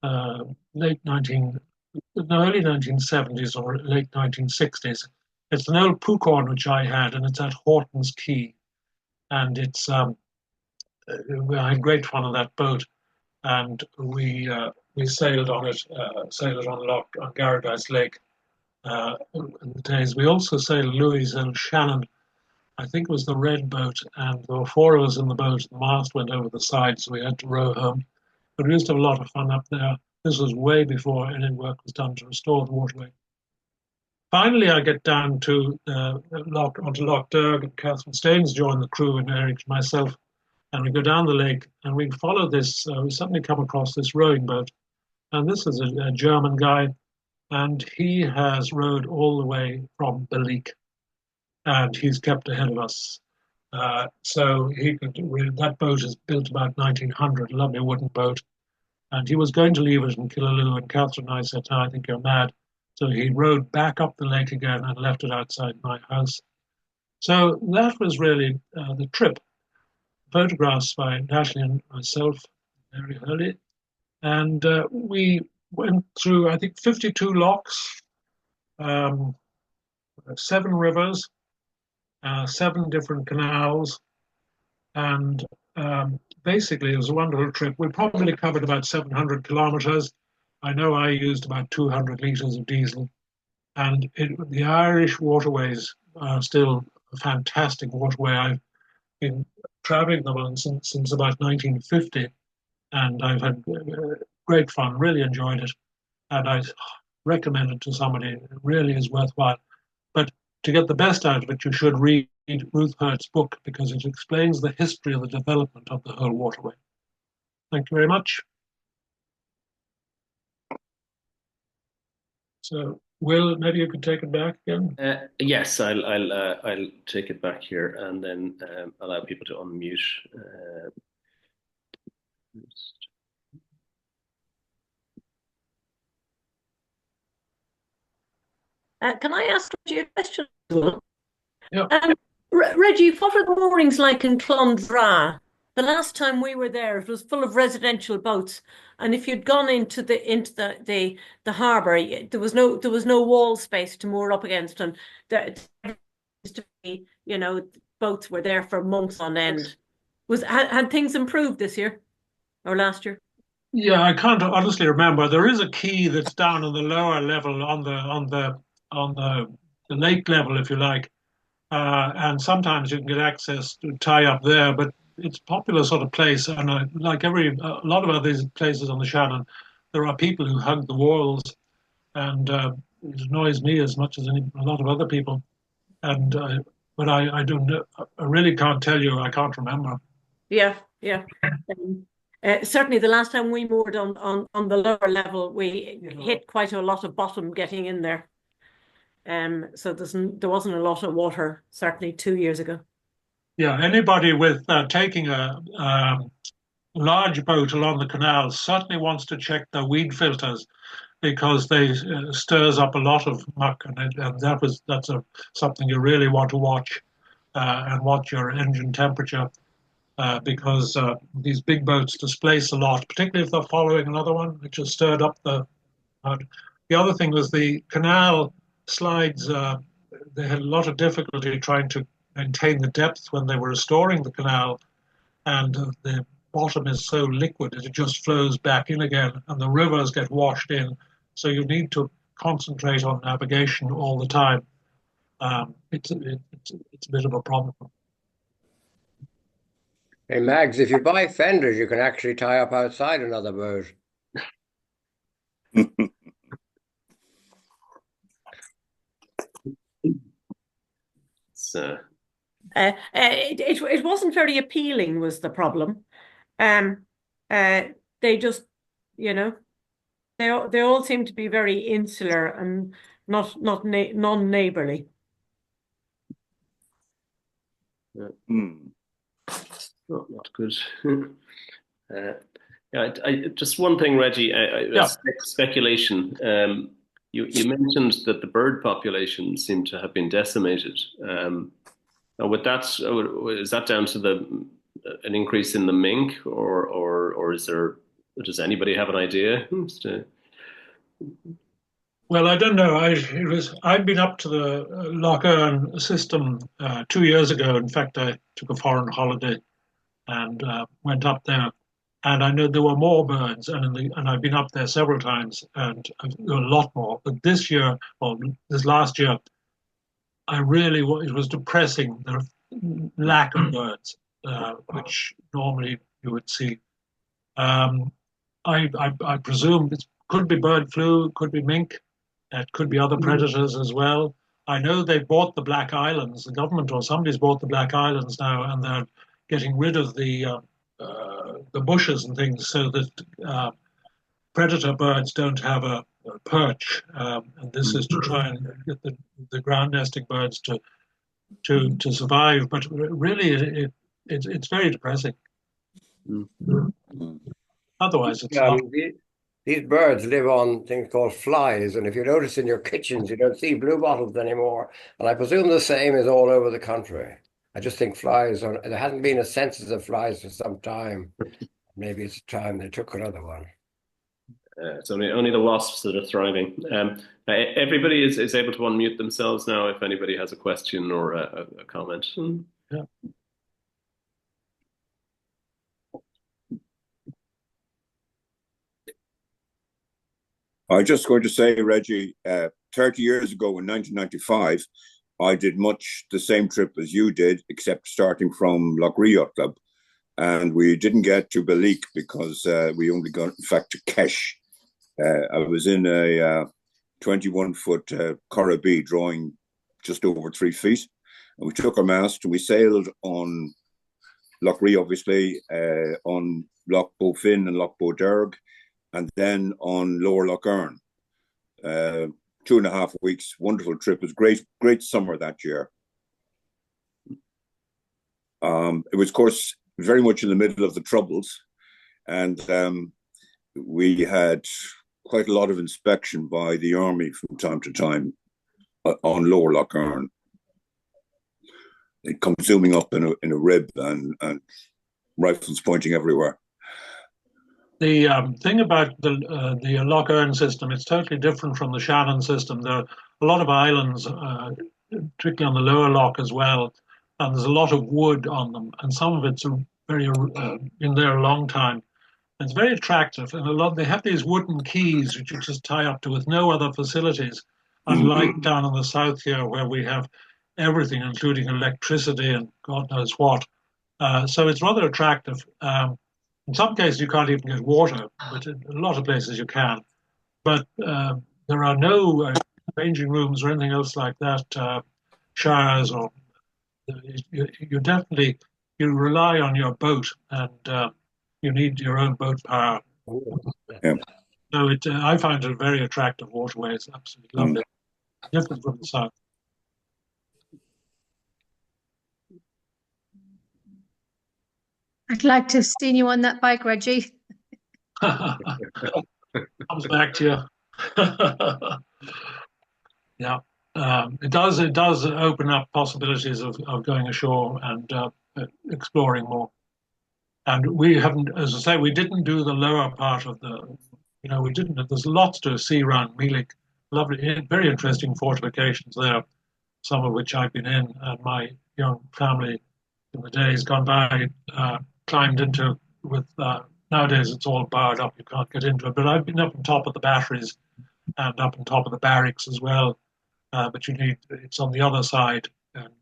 early 1970s or late 1960s. It's an old Pucorn which I had, and it's at Horton's Quay, and it's I had great fun on that boat, and we sailed on it, sailed on Garadice Lake in the days. We also sailed Louis and Shannon. I think it was the red boat, and there were four of us in the boat. The mast went over the side, so we had to row home. But we used to have a lot of fun up there. This was way before any work was done to restore the waterway. Finally, I get down to onto Loch Derg, and Catherine Staines joined the crew, and Eric and myself, and we go down the lake, and we follow this. We suddenly come across this rowing boat, and this is a German guy, and he has rowed all the way from Beleek, and he's kept ahead of us. So that boat is built about 1900, a lovely wooden boat, and he was going to leave it in Killaloe, and Catherine and I said, "No, I think you're mad." So he rowed back up the lake again and left it outside my house. So that was really the trip. Photographs by Natalie and myself, Mary Hurley, and we went through, I think, 52 locks, 7 rivers, 7 different canals, and basically it was a wonderful trip. We probably covered about 700 kilometers. I know I used about 200 liters of diesel, and the Irish waterways are still a fantastic waterway. I've been traveling them on since about 1950, and I've had great fun, really enjoyed it, and I recommend it to somebody. It really is worthwhile. But to get the best out of it, you should read Ruth Hurt's book, because it explains the history of the development of the whole waterway. Thank you very much. So, Will, maybe you could take it back again.
Yes, I'll take it back here and then allow people to unmute.
Can I ask you a question?
Yeah.
Reggie, what are the moorings like in Clondra? The last time we were there, it was full of residential boats, and if you'd gone into the harbour, there was no wall space to moor up against, and there used to be, boats were there for months on end. Had things improved this year or last year?
Yeah, I can't honestly remember. There is a quay that's down on the lower level, on the lake level, if you like, and sometimes you can get access to tie up there. But it's a popular sort of place, and like a lot of other places on the Shannon, there are people who hug the walls, and it annoys me as much as a lot of other people. And but I do know, I really can't tell you. I can't remember.
Yeah, yeah. Certainly, the last time we moored on the lower level, we hit quite a lot of bottom getting in there. So there wasn't a lot of water, certainly 2 years ago.
Yeah, anybody with taking a large boat along the canal certainly wants to check their weed filters, because they stirs up a lot of muck, and that's something you really want to watch, and watch your engine temperature, because these big boats displace a lot, particularly if they're following another one, which has stirred up the mud. The other thing was the canal slides. They had a lot of difficulty trying to maintain the depth when they were restoring the canal, and the bottom is so liquid that it just flows back in again, and the rivers get washed in. So you need to concentrate on navigation all the time. It's a bit of a problem.
Hey, Mags, if you buy fenders, you can actually tie up outside another boat.
So
it wasn't very appealing, was the problem. They just, you know, they all seem to be very insular and not non-neighborly.
not good. Yeah, just one thing, Reggie. Speculation. You mentioned that the bird population seemed to have been decimated. With that, is that down to an increase in the mink, or is there? Does anybody have an idea?
Well, I don't know. I'd been up to the Loch Earn system 2 years ago. In fact, I took a foreign holiday and went up there, and I know there were more birds, and I've been up there several times, and there were a lot more. But this year, or this last year, it was depressing, the lack of birds, which normally you would see. I presume it could be bird flu, could be mink, it could be other predators as well. I know they bought the Black Islands, the government or somebody's bought the Black Islands now, and they're getting rid of the bushes and things, so that predator birds don't have a perch. And this is to try and get the ground nesting birds to survive. But really, it's very depressing. Otherwise, it's not.
These birds live on things called flies, and if you notice in your kitchens, you don't see bluebottles anymore. And I presume the same is all over the country. I just think there hasn't been a census of flies for some time. Maybe it's time they took another one.
It's only the wasps that are thriving. Everybody is able to unmute themselves now if anybody has a question or a comment.
Yeah.
I was just going to say, Reggie, 30 years ago in 1995, I did much the same trip as you did, except starting from Loch Yacht Club. And we didn't get to Beleek because we only got, in fact, to Kesh. I was in a 21-foot Corribee drawing just over 3 feet. And we took our mast and we sailed on Loch Ree, obviously, on Loch Bowfin and Loch Bowderg, and then on Lower Loch Earn. 2.5 weeks, wonderful trip. It was great summer that year. It was, of course, very much in the middle of the Troubles, and we had quite a lot of inspection by the army from time to time on Lower Loch Earn. They'd come zooming up in a rib and rifles pointing everywhere.
The thing about the Loch Earn system, it's totally different from the Shannon system. There are a lot of islands, particularly on the lower loch as well, and there's a lot of wood on them, and some of it's very in there a long time. It's very attractive, and they have these wooden keys which you just tie up to with no other facilities, unlike down in the south here where we have everything, including electricity and God knows what. So it's rather attractive. In some cases, you can't even get water, but in a lot of places you can. But there are no changing rooms or anything else like that, showers, or you definitely you rely on your boat, and you need your own boat power.
Yeah.
So I find it a very attractive waterway. It's absolutely lovely, different from the south.
I'd like to have seen you on that bike, Reggie.
Comes back to you. Yeah, it does. It does open up possibilities of going ashore and exploring more. And we haven't, as I say, we didn't do the lower part of the. We didn't. There's lots to see around Beleek. Lovely, very interesting fortifications there. Some of which I've been in, and my young family in the days gone by climbed into with. Nowadays, it's all barred up; you can't get into it. But I've been up on top of the batteries and up on top of the barracks as well. But it's on the other side, and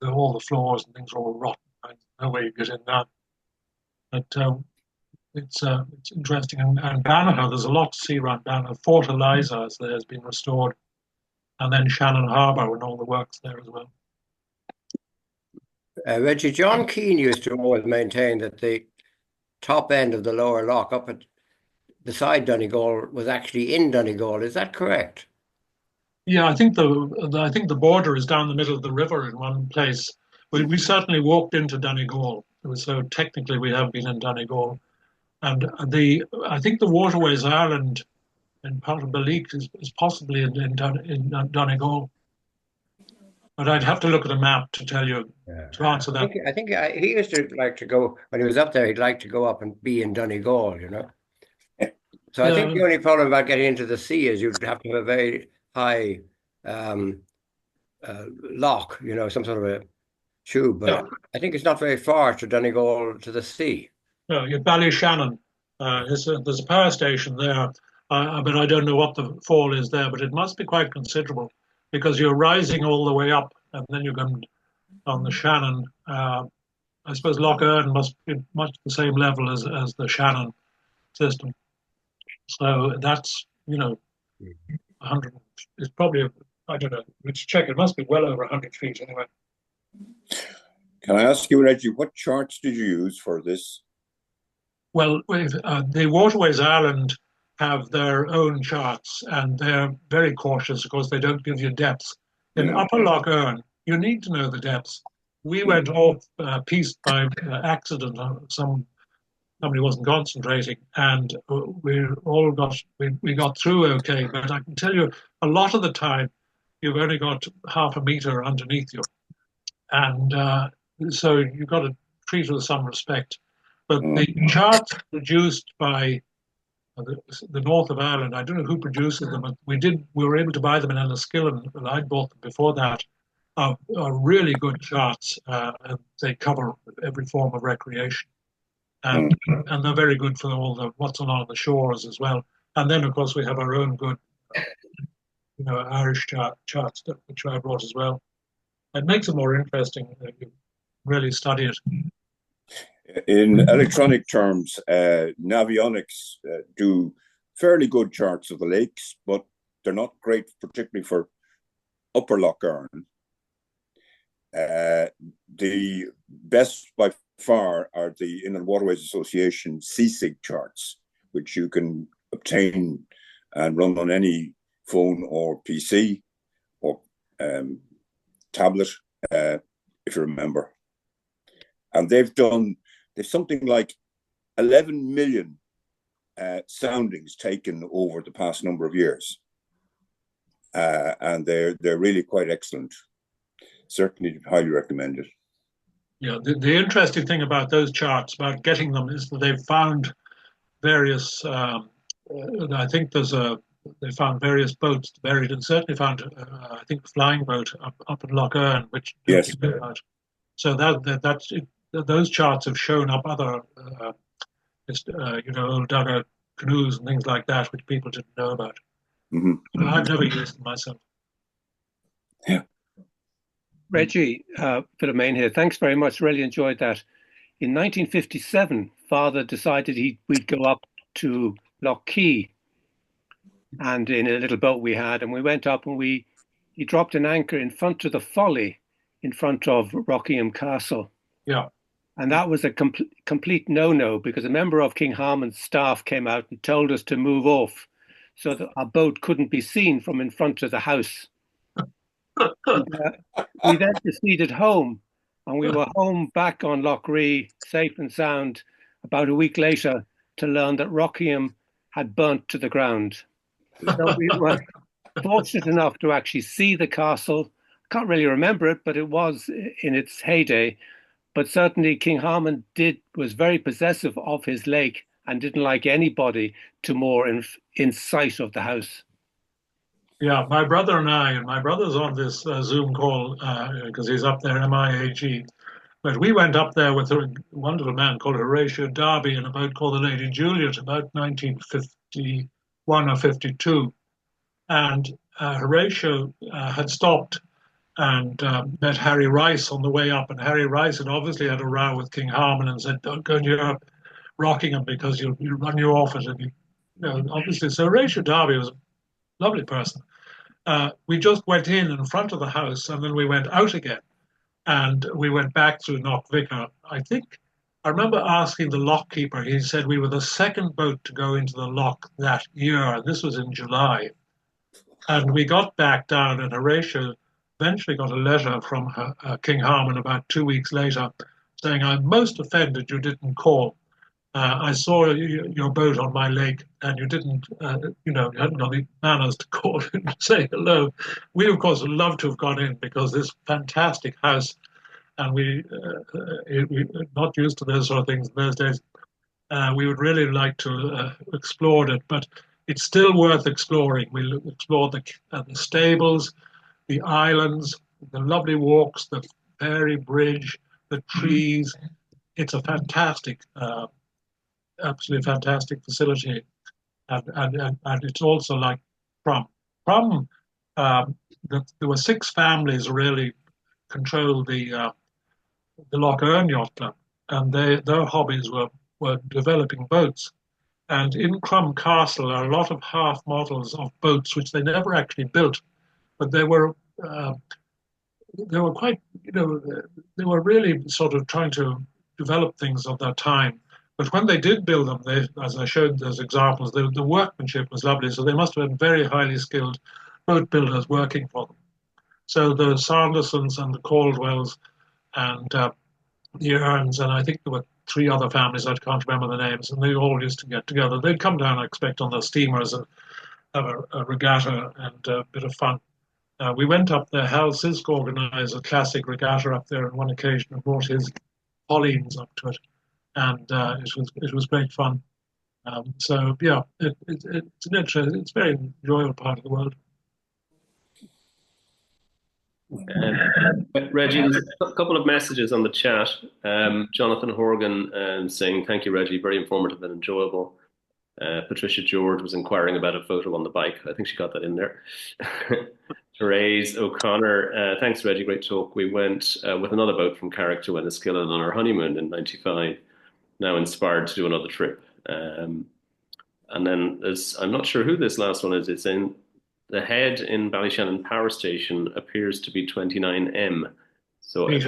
all the floors and things are all rotten. Right? No way you get in now. But it's interesting. And Banagher, there's a lot to see around Banagher. Fort Eliza has been restored, and then Shannon Harbour and all the works there as well.
Reggie, John Keane used to always maintain that the top end of the lower lock up at beside Donegal was actually in Donegal. Is that correct?
Yeah, I think the border is down the middle of the river in one place. We certainly walked into Donegal, so technically we have been in Donegal. And I think the Waterways Island in part of Beleek is possibly in Donegal. But I'd have to look at a map to tell you to answer that.
I think he used to like to go when he was up there. He'd like to go up and be in Donegal, So I think the only problem about getting into the sea is you'd have to have a very high lock, some sort of a tube. But I think it's not very far to Donegal to the sea.
No, you're Ballyshannon. There's a power station there, but I don't know what the fall is there. But it must be quite considerable because you're rising all the way up, and then you come on the Shannon. I suppose Lough Erne must be much the same level as the Shannon system. So that's 100. It's probably I don't know. Let's check. It must be well over 100 feet anyway.
Can I ask you, Reggie, what charts did you use for this?
Well, the Waterways Ireland have their own charts, and they're very cautious. Of course, they don't give you depths. In Upper Lough Erne, you need to know the depths. We went off piste by accident. Somebody wasn't concentrating, and we got through okay. But I can tell you, a lot of the time, you've only got half a meter underneath you, and so you've got to treat it with some respect. But the charts produced by the north of Ireland, I don't know who produces them, but we were able to buy them in Enniskillen, and I'd bought them before that, are really good charts, and they cover every form of recreation. And they're very good for all what's along the shores as well. And then, of course, we have our own good, Irish charts, which I brought as well. It makes it more interesting if you really study it.
In electronic terms, Navionics do fairly good charts of the lakes, but they're not great, particularly for Upper Lough Erne. The best by far are the Inland Waterways Association CSIG charts, which you can obtain and run on any phone or PC or tablet, if you remember. And they've something like 11 million soundings taken over the past number of years, and they're really quite excellent. Certainly, highly recommended.
Yeah, the interesting thing about those charts, about getting them, is that they've found various. I think they found various boats buried, and certainly found I think a flying boat up in Lough Erne, which
yes.
So that's it. Those charts have shown up other, old dugout canoes and things like that, which people didn't know about.
Mm-hmm.
I've never used them myself.
Yeah.
Reggie, Philomene here. Thanks very much. Really enjoyed that. In 1957, Father decided we'd go up to Lough Key and in a little boat we had, and we went up and he dropped an anchor in front of the folly in front of Rockingham Castle.
Yeah.
And that was a complete no-no, because a member of King Harman's staff came out and told us to move off so that our boat couldn't be seen from in front of the house. And, we then proceeded home, and we were home back on Lough Ree, safe and sound, about a week later, to learn that Rockingham had burnt to the ground. So we were fortunate enough to actually see the castle. I can't really remember it, but it was in its heyday. But certainly King Harman was very possessive of his lake and didn't like anybody to moor in sight of the house.
Yeah, my brother and my brother's on this Zoom call because he's up there, MIAG. But we went up there with a wonderful man called Horatio Darby in a boat called the Lady Juliet about 1951 or 52. And Horatio had stopped and met Harry Rice on the way up. And Harry Rice had obviously had a row with King Harman and said, "Don't go near Rockingham because you'll run you off it." And obviously, so Horatio Darby was a lovely person. We just went in front of the house and then we went out again. And we went back through Knockvicar. I remember asking the lock keeper, he said we were the second boat to go into the lock that year. This was in July. And we got back down, and Horatio eventually got a letter from King Harman about 2 weeks later saying, "I'm most offended you didn't call. I saw your boat on my lake, and you didn't, you hadn't got the manners to call and say hello." We, of course, would love to have gone in because this fantastic house, and we not used to those sort of things in those days. We would really like to explore it, but it's still worth exploring. We explored the stables, the islands, the lovely walks, the ferry bridge, the trees. It's a fantastic, absolutely fantastic facility, and it's also like Prum. There were 6 families really controlled the Loch Earn Yacht Club, and their hobbies were developing boats. And in Crum Castle are a lot of half models of boats which they never actually built, but they were quite, they were really sort of trying to develop things of their time. But when they did build them, as I showed those examples, the workmanship was lovely. So they must have been very highly skilled boat builders working for them. So the Sandersons and the Caldwells and the Earns, and I think there were 3 other families, I can't remember the names, and they all used to get together. They'd come down, I expect, on their steamers and have a regatta and a bit of fun. We went up there. Hal Sisk organised a classic regatta up there on one occasion and brought his Pauline up to it, and it was great fun. So yeah, it's an interesting, it's a very enjoyable part of the world.
Reggie, there's a couple of messages on the chat. Jonathan Horgan saying, "Thank you, Reggie, very informative and enjoyable." Patricia George was inquiring about a photo on the bike. I think she got that in there. Therese O'Connor, "Thanks, Reggie, great talk. We went with another boat from Carrick to Enniskillen on our honeymoon in '95. Now inspired to do another trip." And then I'm not sure who this last one is. It's in the head in Ballyshannon Power Station appears to be 29 m. So
right.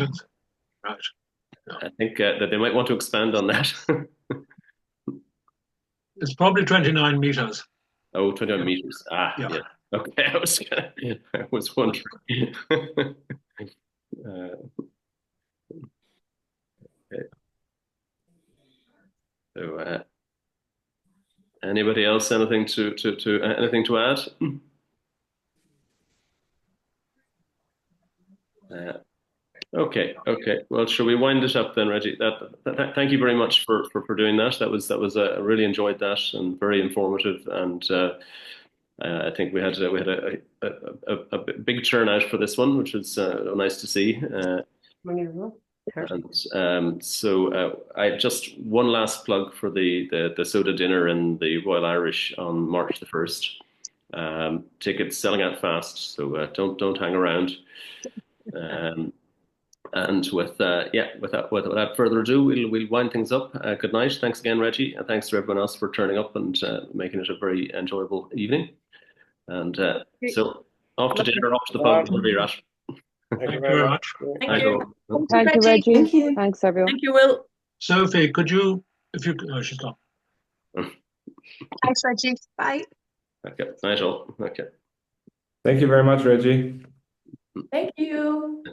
I think that they might want to expand on that.
It's probably 29 meters.
Oh, 29 meters. Yeah. Okay, I was wondering. Okay. So, anybody else? Anything to add? Okay. Well, shall we wind it up then, Reggie? Thank you very much for doing that. That was I really enjoyed that and very informative, and I think we had a big turnout for this one, which was nice to see. So I just one last plug for the soda dinner in the Royal Irish on March the 1st. Tickets selling out fast, so don't hang around. And without further ado, we'll wind things up. Good night. Thanks again, Reggie, and thanks to everyone else for turning up and making it a very enjoyable evening. And so off to dinner, off to the pub, wherever you're at.
Thank you
Thank you very much.
Thank
Thank
you.
you.
Thank you,
Reggie.
Reggie.
Thank you.
Thanks, everyone.
Thank you, Will.
Sophie, could you, if you, oh, she's gone.
Thanks, Reggie. Bye.
Okay, night all. Okay.
Thank you very much, Reggie.
Thank you.